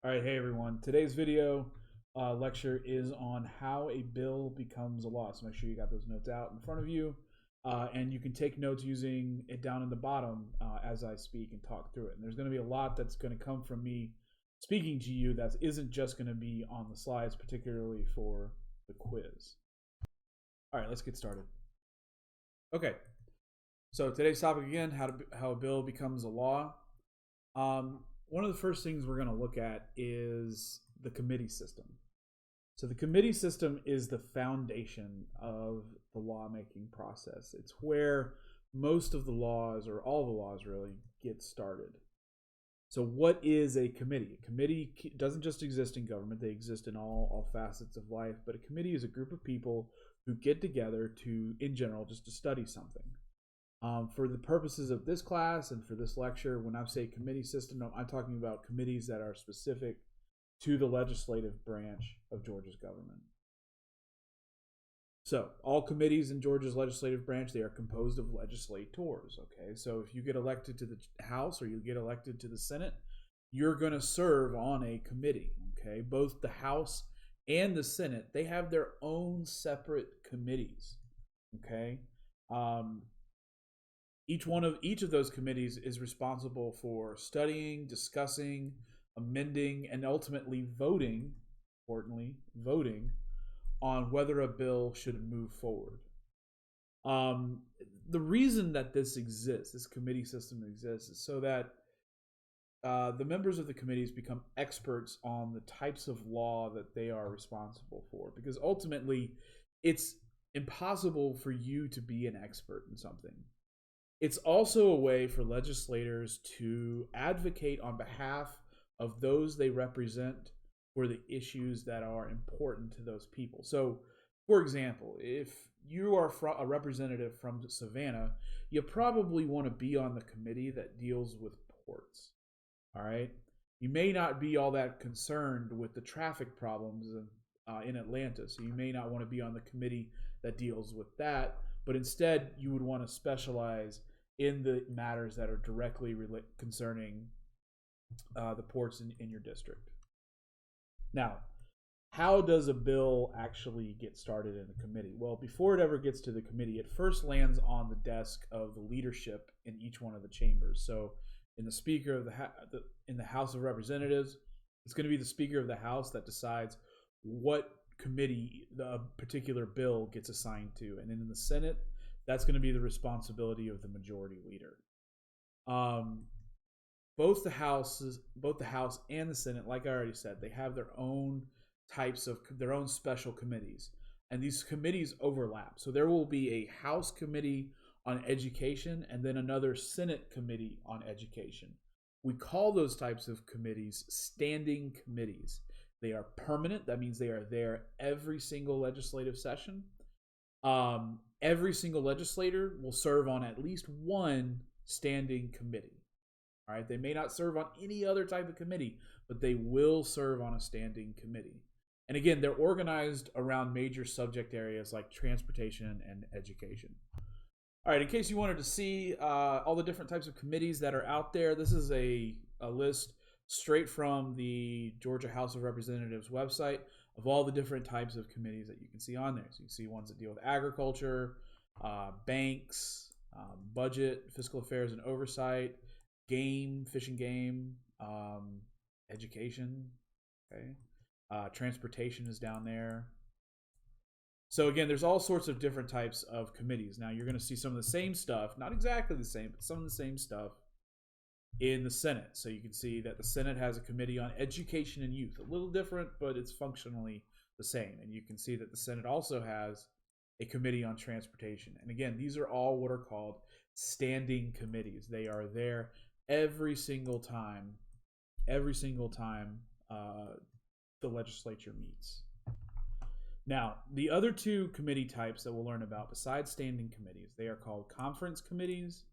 All right, hey everyone. Today's video lecture is on how a bill becomes a law. So make sure you got those notes out in front of you, and you can take notes using it down in the bottom as I speak and talk through it. And there's going to be a lot that's going to come from me speaking to you that isn't just going to be on the slides, particularly for the quiz. All right, let's get started. Okay, so today's topic again: how a bill becomes a law. One of the first things we're going to look at is the committee system. So the committee system is the foundation of the lawmaking process. It's where most of the laws, or all the laws really, get started. So what is a committee? A committee doesn't just exist in government. They exist in all facets of life. But a committee is a group of people who get together to, in general, just to study something. For the purposes of this class and for this lecture, when I say committee system, I'm talking about committees that are specific to the legislative branch of Georgia's government. So all committees in Georgia's legislative branch, they are composed of legislators, okay? So if you get elected to the House or you get elected to the Senate, you're going to serve on a committee, okay? Both the House and the Senate, they have their own separate committees, okay? Each of those committees is responsible for studying, discussing, amending, and ultimately voting, importantly, voting on whether a bill should move forward. The reason that this exists, this committee system exists, is so that the members of the committees become experts on the types of law that they are responsible for. Because ultimately, it's impossible for you to be an expert in something. It's also a way for legislators to advocate on behalf of those they represent for the issues that are important to those people. So, for example, if you are a representative from Savannah, you probably want to be on the committee that deals with ports. All right? You may not be all that concerned with the traffic problems in Atlanta, so you may not want to be on the committee that deals with that. But instead, you would want to specialize in the matters that are directly concerning the ports in your district. Now, how does a bill actually get started in a committee? Well, before it ever gets to the committee, it first lands on the desk of the leadership in each one of the chambers. So, in the Speaker of in the House of Representatives, it's going to be the Speaker of the House that decides what committee the particular bill gets assigned to, and then in the Senate, that's going to be the responsibility of the majority leader. Both the House and the Senate, like I already said, they have their own their own special committees, and these committees overlap. So there will be a House committee on education and then another Senate committee on education. We call those types of committees standing committees. They are permanent. That means they are there every single legislative session. Every single legislator will serve on at least one standing committee. All right, they may not serve on any other type of committee, but they will serve on a standing committee. And again, they're organized around major subject areas like transportation and education. All right, in case you wanted to see all the different types of committees that are out there, this is a list straight from the Georgia House of Representatives website of all the different types of committees that you can see on there. So you can see ones that deal with agriculture, banks, budget, fiscal affairs and oversight, fish and game, education, okay, transportation is down there. So again, there's all sorts of different types of committees. Now you're going to see some of the same stuff, not exactly the same, but some of the same stuff in the Senate. So you can see that the Senate has a committee on education and youth. A little different, but it's functionally the same. And you can see that the Senate also has a committee on transportation. And again, these are all what are called standing committees. They are there every single time the legislature meets. Now, the other two committee types that we'll learn about besides standing committees, they are called conference committees,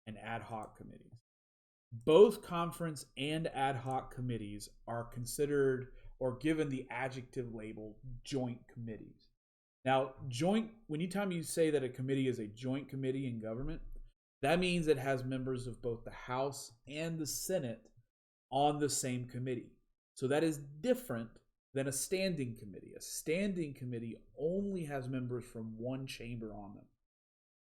and ad hoc committees. Both conference and ad hoc committees are considered or given the adjective label joint committees. Now, anytime you say that a committee is a joint committee in government, that means it has members of both the House and the Senate on the same committee. So that is different than a standing committee. A standing committee only has members from one chamber on them.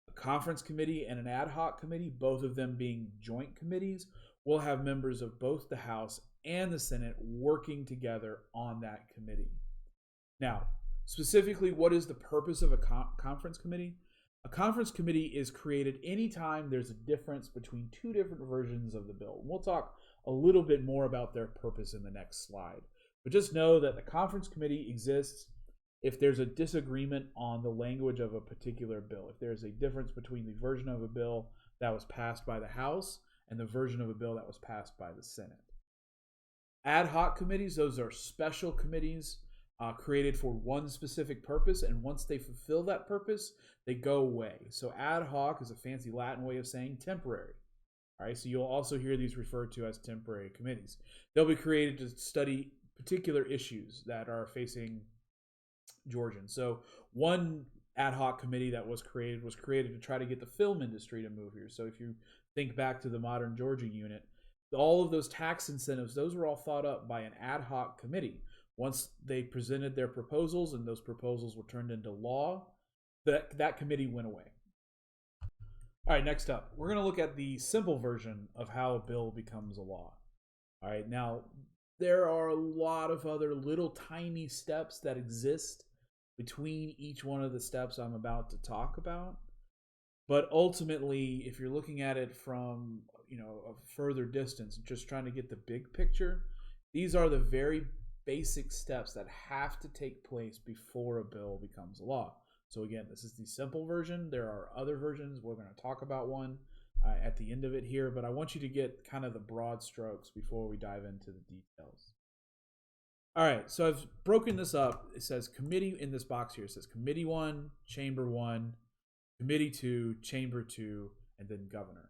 A conference committee and an ad hoc committee, both of them being joint committees, will have members of both the House and the Senate working together on that committee. Now, specifically, what is the purpose of a conference committee? A conference committee is created anytime there's a difference between two different versions of the bill. We'll talk a little bit more about their purpose in the next slide. But just know that the conference committee exists if there's a disagreement on the language of a particular bill. If there's a difference between the version of a bill that was passed by the House and the version of a bill that was passed by the Senate. Ad hoc committees, those are special committees created for one specific purpose, and once they fulfill that purpose, they go away. So ad hoc is a fancy Latin way of saying temporary. All right, so you'll also hear these referred to as temporary committees. They'll be created to study particular issues that are facing Georgians. So one ad hoc committee that was created to try to get the film industry to move here. So if you think back to the Modern Georgia Unit, all of those tax incentives, those were all thought up by an ad hoc committee. Once they presented their proposals and those proposals were turned into law, that committee went away. All right, next up, we're going to look at the simple version of how a bill becomes a law. All right, now there are a lot of other little tiny steps that exist between each one of the steps I'm about to talk about. But ultimately, if you're looking at it from a further distance, just trying to get the big picture, these are the very basic steps that have to take place before a bill becomes a law. So again, this is the simple version. There are other versions. We're going to talk about one at the end of it here, but I want you to get kind of the broad strokes before we dive into the details. All right, so I've broken this up. It says committee in this box here. It says Committee 1, Chamber 1, Committee 2, Chamber 2, and then Governor.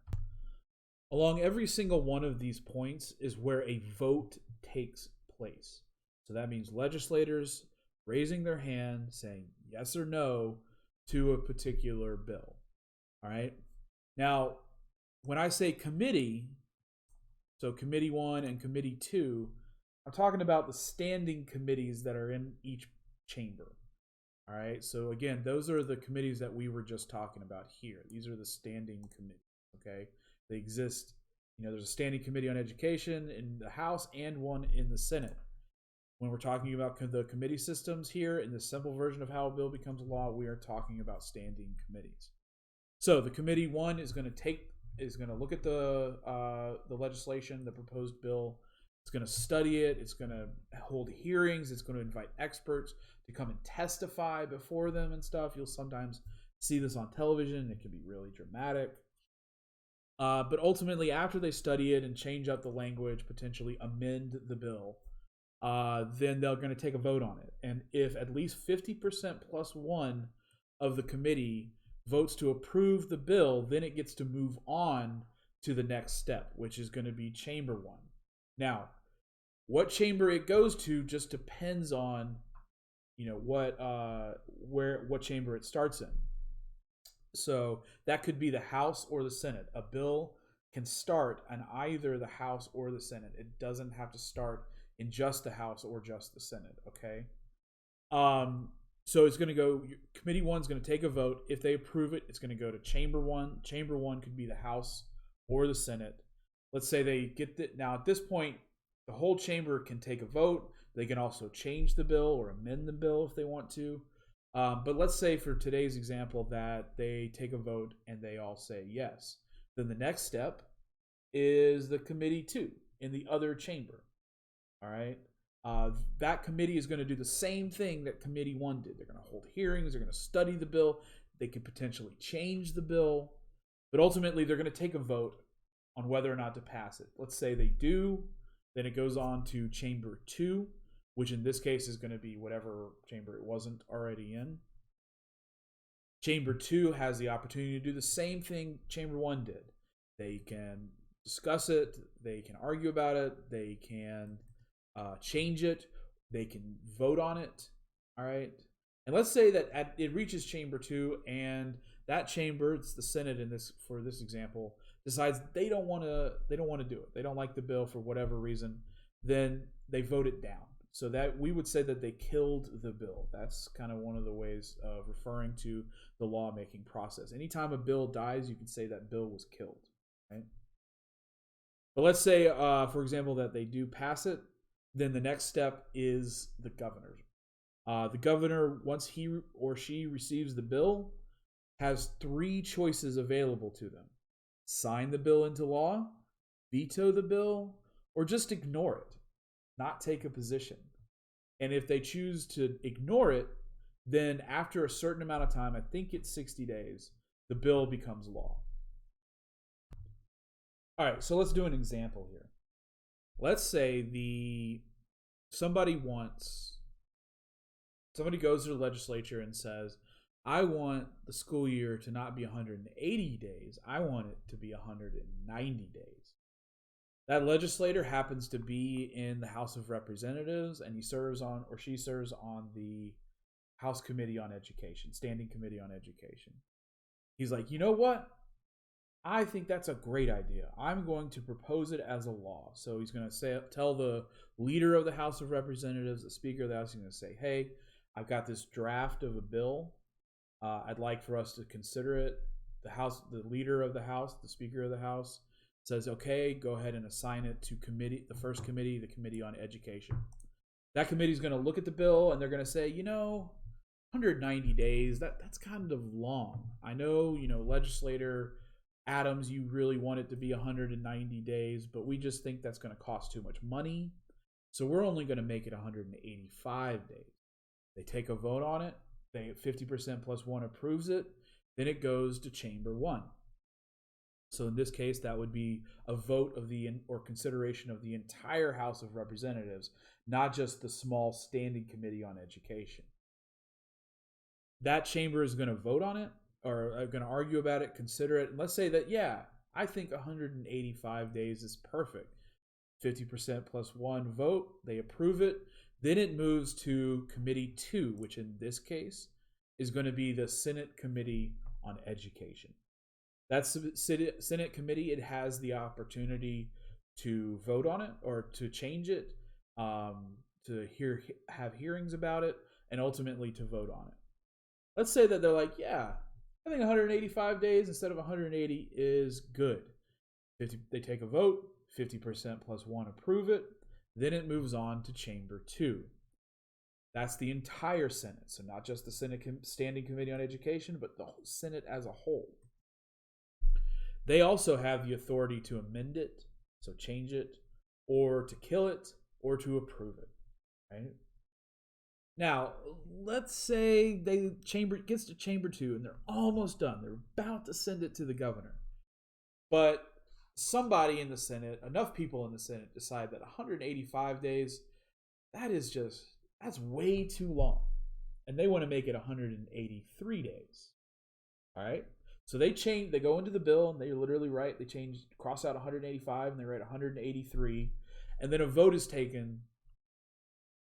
Along every single one of these points is where a vote takes place. So that means legislators raising their hand saying yes or no to a particular bill. All right. Now, when I say committee, so Committee 1 and Committee 2, I'm talking about the standing committees that are in each chamber. All right. So again, those are the committees that we were just talking about here. These are the standing committees. Okay. They exist. There's a standing committee on education in the House and one in the Senate. When we're talking about the committee systems here in the simple version of how a bill becomes a law, we are talking about standing committees. So the Committee 1 is going to look at the legislation, the proposed bill. It's going to study it. It's going to hold hearings. It's going to invite experts to come and testify before them and stuff. You'll sometimes see this on television. It can be really dramatic. But ultimately, after they study it and change up the language, potentially amend the bill, then they're going to take a vote on it. And if at least 50% plus one of the committee votes to approve the bill, then it gets to move on to the next step, which is going to be Chamber 1. Now, what chamber it goes to just depends on, what chamber it starts in. So that could be the House or the Senate. A bill can start in either the House or the Senate. It doesn't have to start in just the House or just the Senate, okay? So it's going to go, Committee 1 is going to take a vote. If they approve it, it's going to go to Chamber 1. Chamber 1 could be the House or the Senate. Let's say they get it. Now, at this point, the whole chamber can take a vote. They can also change the bill or amend the bill if they want to. But let's say for today's example that they take a vote and they all say yes. Then the next step is the Committee 2 in the other chamber. All right. That committee is going to do the same thing that Committee 1 did. They're going to hold hearings. They're going to study the bill. They could potentially change the bill. But ultimately, they're going to take a vote on whether or not to pass it. Let's say they do. Then it goes on to Chamber 2, which in this case is going to be whatever chamber it wasn't already in. Chamber 2 has the opportunity to do the same thing Chamber 1 did. They can discuss it. They can argue about it. They can change it. They can vote on it. All right. And let's say that it reaches Chamber 2, and that chamber, it's the Senate for this example, decides they don't want to do it, they don't like the bill for whatever reason, then they vote it down. So that we would say that they killed the bill. That's kind of one of the ways of referring to the lawmaking process. Anytime a bill dies, you can say that bill was killed, right? But let's say, for example, that they do pass it, then the next step is the governor. The governor, once he or she receives the bill, has 3 choices available to them: sign the bill into law, veto the bill, or just ignore it, not take a position. And if they choose to ignore it, then after a certain amount of time, I think it's 60 days, the bill becomes law. All right, so let's do an example here. Let's say somebody goes to the legislature and says, I want the school year to not be 180 days. I want it to be 190 days. That legislator happens to be in the House of Representatives, and he serves on, or she serves on, the House Committee on Education, Standing Committee on Education. He's like, you know what? I think that's a great idea. I'm going to propose it as a law. So he's going to tell the leader of the House of Representatives, the Speaker of the House, he's going to say, hey, I've got this draft of a bill. I'd like for us to consider it. The leader of the House, the Speaker of the House, says, okay, go ahead and assign it to the first committee, the Committee on Education. That committee is going to look at the bill, and they're going to say, 190 days, that's kind of long. I know, legislator Adams, you really want it to be 190 days, but we just think that's going to cost too much money. So we're only going to make it 185 days. They take a vote on it. 50% plus 1 approves it. Then it goes to Chamber 1. So in this case, that would be a vote or consideration of the entire House of Representatives, not just the small Standing Committee on Education. That chamber is going to vote on it, or are going to argue about it, consider it. And let's say that, I think 185 days is perfect. 50% plus 1 vote, they approve it. Then it moves to Committee 2, which in this case is going to be the Senate Committee on Education. That's the Senate committee. It has the opportunity to vote on it or to change it, to have hearings about it, and ultimately to vote on it. Let's say that they're like, I think 185 days instead of 180 is good. They take a vote, 50% plus 1 approve it. Then it moves on to Chamber 2. That's the entire Senate. So not just the Senate Standing Committee on Education, but the whole Senate as a whole. They also have the authority to amend it, so change it, or to kill it, or to approve it. Right? Now, let's say gets to Chamber 2 and they're almost done. They're about to send it to the governor. But somebody in the Senate, enough people in the Senate, decide that 185 days, that's way too long. And they want to make it 183 days. All right? So they go into the bill and they literally cross out 185 and they write 183. And then a vote is taken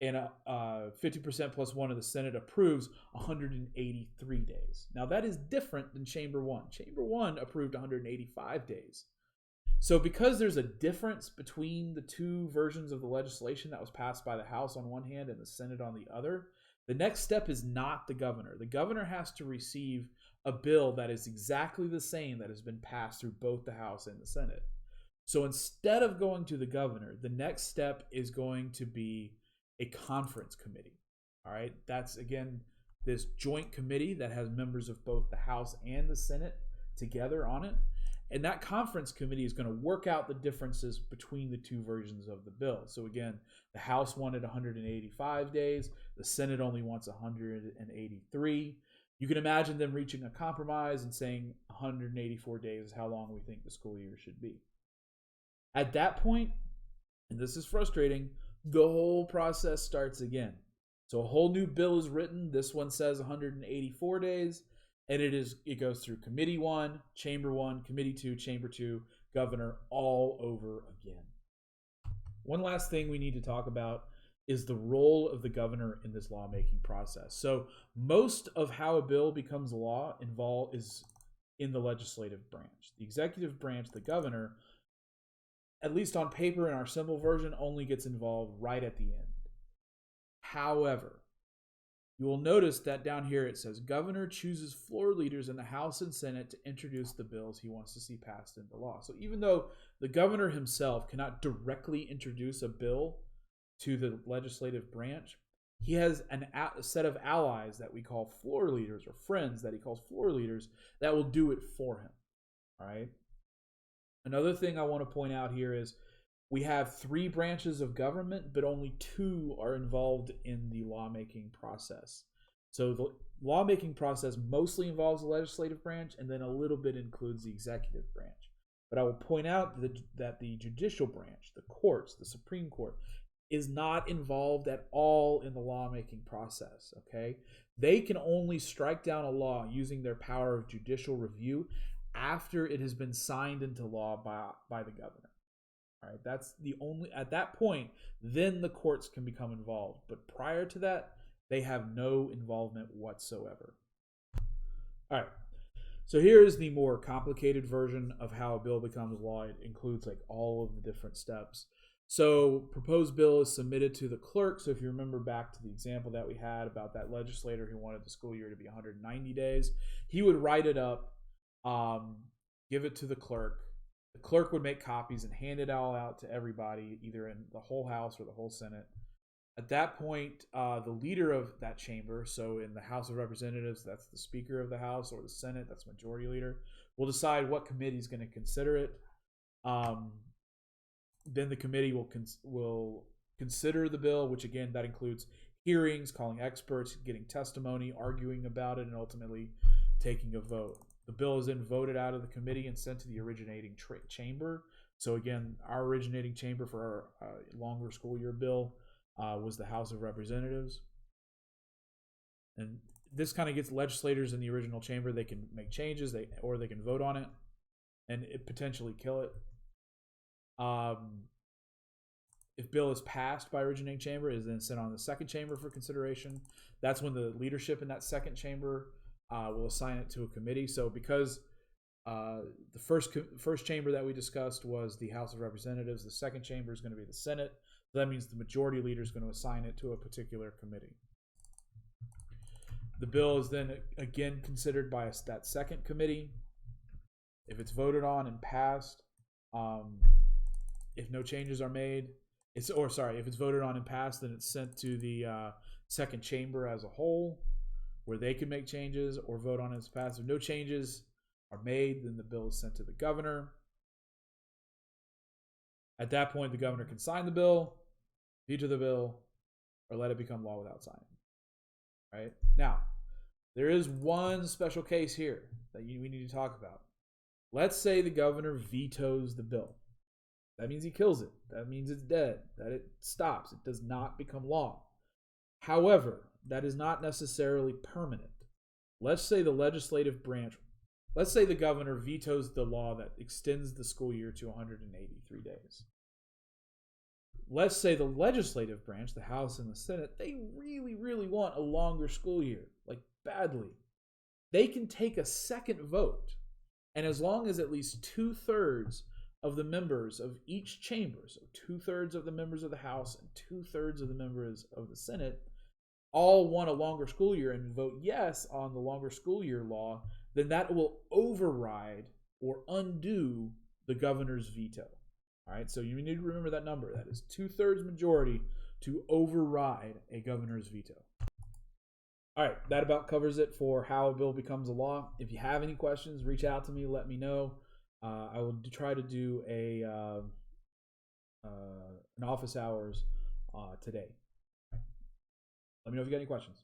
and 50% plus 1 of the Senate approves 183 days. Now that is different than Chamber 1. Chamber 1 approved 185 days. So because there's a difference between the two versions of the legislation that was passed by the House on one hand and the Senate on the other, the next step is not the governor. The governor has to receive a bill that is exactly the same that has been passed through both the House and the Senate. So instead of going to the governor, the next step is going to be a conference committee. All right, that's again this joint committee that has members of both the House and the Senate together on it. And that conference committee is going to work out the differences between the two versions of the bill. So again, the House wanted 185 days. The Senate only wants 183. You can imagine them reaching a compromise and saying 184 days is how long we think the school year should be. At that point, and this is frustrating, the whole process starts again. So a whole new bill is written. This one says 184 days. And it goes through Committee 1, Chamber 1, Committee 2, Chamber 2, Governor, all over again. One last thing we need to talk about is the role of the governor in this lawmaking process. So most of how a bill becomes law in the legislative branch. The executive branch, the governor, at least on paper in our simple version, only gets involved right at the end. However, you will notice that down here it says governor chooses floor leaders in the House and Senate to introduce the bills he wants to see passed into law. So even though the governor himself cannot directly introduce a bill to the legislative branch, he has a set of allies that we call floor leaders, or friends that he calls floor leaders, that will do it for him. All right. Another thing I want to point out here is we have 3 branches of government, but only 2 are involved in the lawmaking process. So the lawmaking process mostly involves the legislative branch, and then a little bit includes the executive branch. But I will point out that the judicial branch, the courts, the Supreme Court, is not involved at all in the lawmaking process, okay? They can only strike down a law using their power of judicial review after it has been signed into law by the governor. All right, that's the only, at that point, then the courts can become involved. But prior to that, they have no involvement whatsoever. All right, so here is the more complicated version of how a bill becomes law. It includes like all of the different steps. So proposed bill is submitted to the clerk. So if you remember back to the example that we had about that legislator who wanted the school year to be 190 days, he would write it up, give it to the clerk. The clerk would make copies and hand it all out to everybody, either in the whole House or the whole Senate. At that point, the leader of that chamber, so in the House of Representatives, that's the Speaker of the House, or the Senate, that's Majority Leader, will decide what committee is going to consider it. Then the committee will consider the bill, which again, that includes hearings, calling experts, getting testimony, arguing about it, and ultimately taking a vote. The bill is then voted out of the committee and sent to the originating chamber. So again, our originating chamber for our longer school year bill was the House of Representatives. And this kind of gets legislators in the original chamber. They can make changes, or they can vote on it and potentially kill it. If bill is passed by originating chamber, it is then sent on to the second chamber for consideration. That's when the leadership in that second chamber will assign it to a committee. So because the first chamber that we discussed was the House of Representatives, the second chamber is going to be the Senate. So that means the majority leader is going to assign it to a particular committee. The bill is then again considered by that second committee. If it's voted on and passed, if no changes are made, if it's voted on and passed, then it's sent to the second chamber as a whole, where they can make changes or vote on it as passed. If no changes are made, then the bill is sent to the governor. At that point, the governor can sign the bill, veto the bill, or let it become law without signing. Right? Now, there is one special case here that we need to talk about. Let's say the governor vetoes the bill. That means he kills it. That means it's dead. That it stops. It does not become law. However, that is not necessarily permanent. Let's say the legislative branch, let's say the governor vetoes the law that extends the school year to 183 days. Let's say the legislative branch, the House and the Senate, they really, really want a longer school year, like badly. They can take a second vote, and as long as at least 2/3 of the members of each chamber, so 2/3 of the members of the House and 2/3 of the members of the Senate, all want a longer school year and vote yes on the longer school year law, then that will override or undo the governor's veto. All right, so you need to remember that number. That is 2/3 majority to override a governor's veto. All right, that about covers it for how a bill becomes a law. If you have any questions, reach out to me, let me know. I will try to do an office hours today. Let me know if you got any questions.